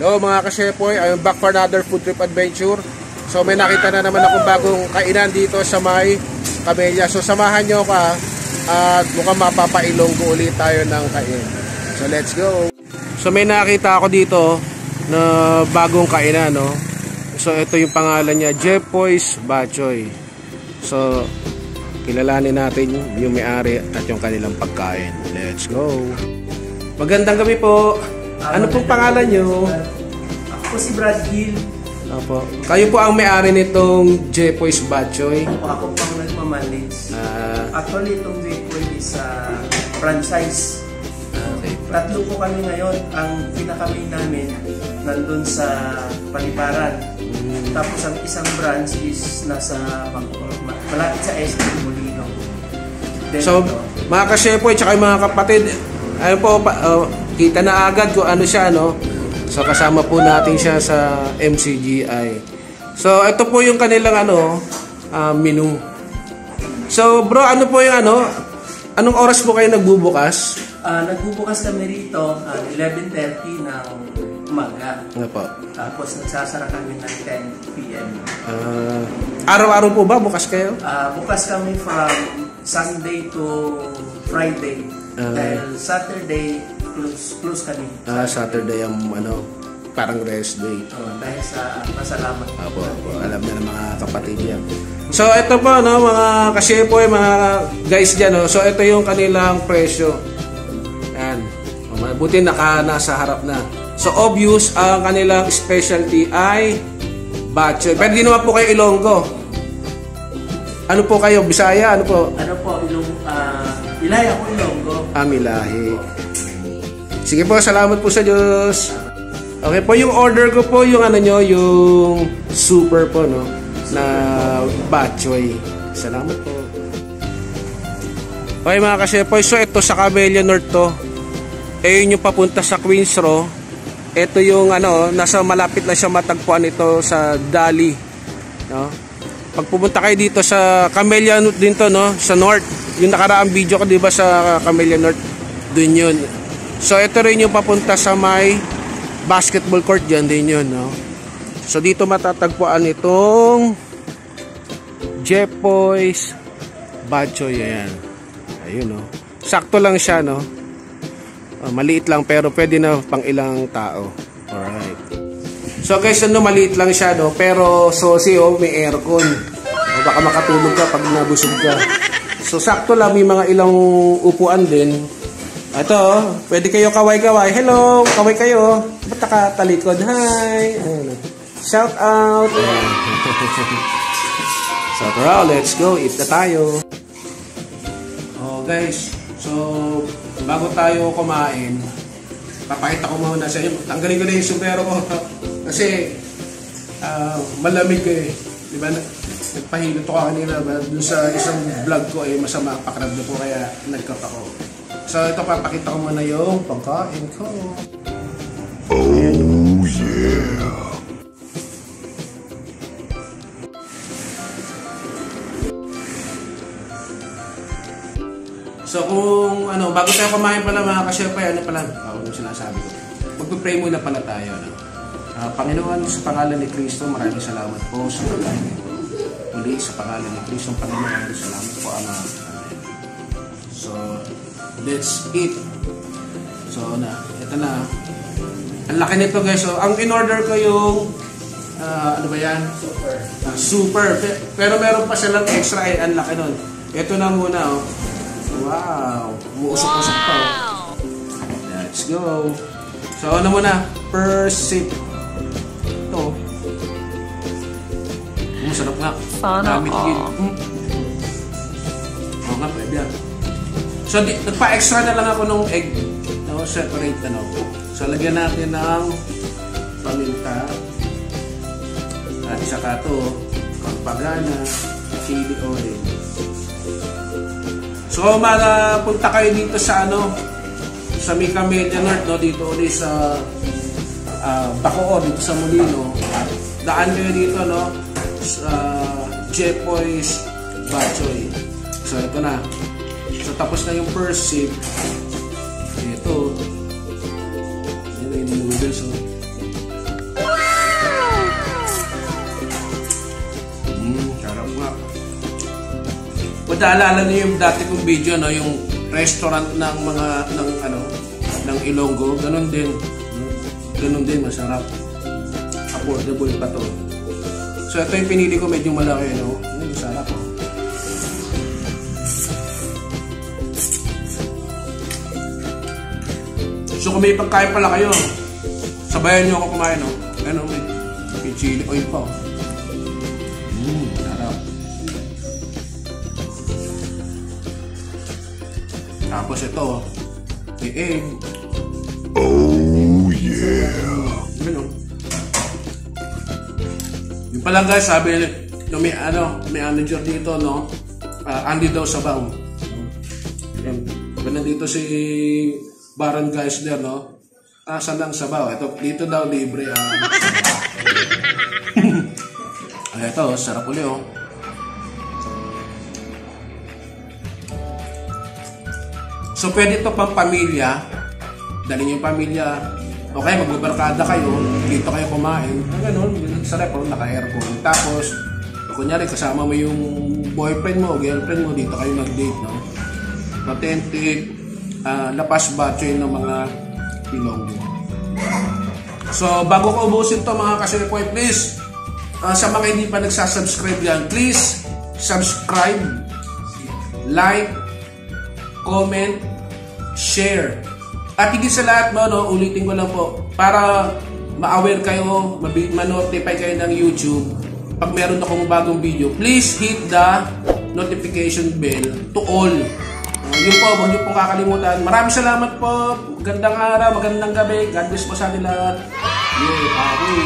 Hello mga ka-Shepoy, I'm back for another food trip adventure. So may nakita na naman akong bagong kainan dito sa may Camellia. So samahan nyo ka at mukhang mapapailong ko ulit tayo ng kain. So let's go. So may nakita ako dito na bagong kainan, no? So ito yung pangalan niya, Jepoy's Bachoy. So kilalanin natin yung may-ari at yung kanilang pagkain. Let's go. Magandang gabi po. Ano pong pangalan nyo? Ako si Brad Hill. Opo. Kayo po ang may-ari nitong Jepoy's Bachoy? Ako pang nagmamanage. Actually, itong Jepoy is franchise. Okay. Tatlo po kami ngayon. Ang pinaka-main namin nandun sa Paliparan. Tapos ang isang branch is nasa malapit sa SD Molino. So, mga ka-Shepoy tsaka mga kapatid, ayun po, kita na agad kung ano siya, no? So kasama po natin siya sa MCGI. So ito po yung kanilang menu. So bro, ano po yung anong oras po kayo nagbubukas? Nagbubukas kami rito 11:30 ng umaga. Ano po? Tapos nagsasara kami ng 10 PM. Araw-araw po ba bukas kayo? Bukas kami from Sunday to Friday. Dahil Saturday close kami. Saturday ang parang rest day. Dahil sa pasalamat. Apo, alam na ng mga kapatid yan. So ito po, mga ka-Shepoy, mga guys dyan, no? So ito yung kanilang presyo. Yan. Buti nasa harap na. So obvious, ang kanilang specialty ay Bachoy. Pero di naman po kayo Ilonggo. Ano po kayo? Bisaya? Ano po? Milaya po Ilonggo. Milahi. Sige po, salamat po sa Diyos. Okay po, yung order ko po, yung yung super po, no? Na Bachoy. Salamat po. Okay mga ka-Shepoy, so ito sa Camellia North to. Yun yung papunta sa Queens Row. Ito yung nasa malapit na siya matagpuan ito sa Dali. No? Pag pumunta kayo dito sa Camellia din to, no? Sa North. Yung nakaraang video ko, di ba, sa Camellia North? Dun yun. So ito rin yung papunta sa may basketball court, dyan din yun, no? So dito matatagpuan itong Jepoy's Bachoy. Ayan. Ayun, no? Sakto lang siya, no? Maliit lang pero pwede na pang ilang tao. Alright. So guys, maliit lang siya, no? Pero may aircon. Baka makatulog ka pag nabusog ka. So sakto lang, may mga ilang upuan din. Ito, pwede kayo kaway-kaway. Hello, kaway kayo. Ba't nakatalikod? Hi. Shout out. So tara, let's go. Eat na tayo. Oh guys, so bago tayo kumain, papakita ko muna sa inyo. Tanggalin ko na yung sombrero ko. Kasi malamig eh. Diba? Nagpahilot ko kanina. Dun sa isang vlog ko ay masama ang pakiramdam ko kaya nagkap ako. So ito, papakita ko muna yung pagkain ko. Oh yeah! So kung bago tayo kumain pala mga ka-Shepoy, yung sinasabi ko. Magpipray muna pala tayo. Panginoon, sa pangalan ni Kristo, maraming salamat po sa pagkain ito. Muli sa pangalan ni Kristo, Panginoon, salamat po, Ama. Amen. So, let's eat. So, ito na. Ang laki nito guys. So, ang in-order ko yung ano ba yan? Super. Super. Pero meron pa silang extra ang laki nun. Ito na muna, oh. Wow. Umuusok-usok pa, oh. Let's go. So, muna? First sip. Ito. Masarap nga. Sana all. Oo nga, pwede yan. So, nagpa-extra na lang ako ng egg. Separate So, lagyan natin ng paminta. At saka ito, pampagana, chili oil. So, punta kayo dito sa sa may Camellia North, no? Dito ulit sa Bacoor, dito sa Molino. Daan kayo dito, no? Sa Jepoy's Bachoy. So, ito na. So, tapos na yung first sip. Ito. Yan yung noodles. naalala niyo yung dati kong video, no, yung restaurant ng mga ng Ilonggo, ganun din masarap, affordable pa to. So ito yung pinili ko, medyo malaki, no, masarap, oh. So kung may pagkain pala kayo, sabayan nyo ako kumain, no? Ano, may chili oil pa, oh. Sarap. Tapos ito, egg. Oh yeah. Ano? Yung pala guys, sabi may manager dito, no? Andy daw sabaw. Yan. Nandito si Baron guys there, no? Saan lang sabaw? Ito, dito daw libre. Ay, ito, sarap ulit, oh. So, pwede ito pang pamilya. Dali niyo yung pamilya. Okay, magbabarkada kayo. Dito kayo kumain. Ganun, sarap, oh, naka-aircon. Tapos, kunyari, kasama mo yung boyfriend mo o girlfriend mo, dito kayo mag-date, no? Authentic, lapas batchoy ng mga Ilonggo. So, bago ko ubusin to mga kasiripoy, please, sa mga hindi pa nagsasubscribe yan, please, subscribe, like, comment, share. At higit sa lahat, no, ulitin ko lang po, para ma-aware kayo, ma-notify kayo ng YouTube, pag meron akong bagong video, please hit the notification bell to all. Yun po, huwag niyo pong kakalimutan. Maraming salamat po. Magandang araw, magandang gabi. God bless po sa atin lahat. Yeah, okay.